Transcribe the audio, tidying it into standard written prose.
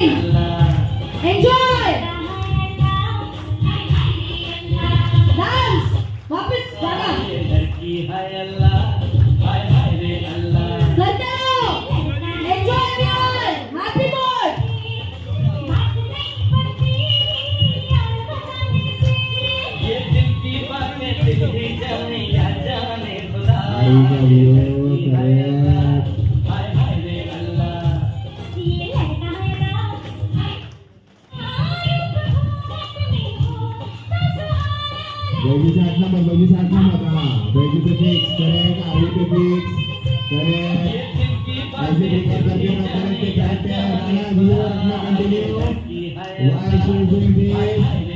enjoy dance वापस गाना लड़की है अल्लाह हाय हाय रे अल्लाह करते रहो एंजॉय यार हैप्पी बर्थ ये दिल की बातें दिल ही जाने या जाने खुदा हाय हाय रे अल्लाह बैगीचा 8 नंबर बैगीचा 8 नंबर हा बैगी पे फिक्स करेक्ट आगे पे फिक्स करेक्ट ऐसे रिकॉर्ड करके ना करेक्ट पे कहते हैं गाना व्यूअर अपना continue why show doing this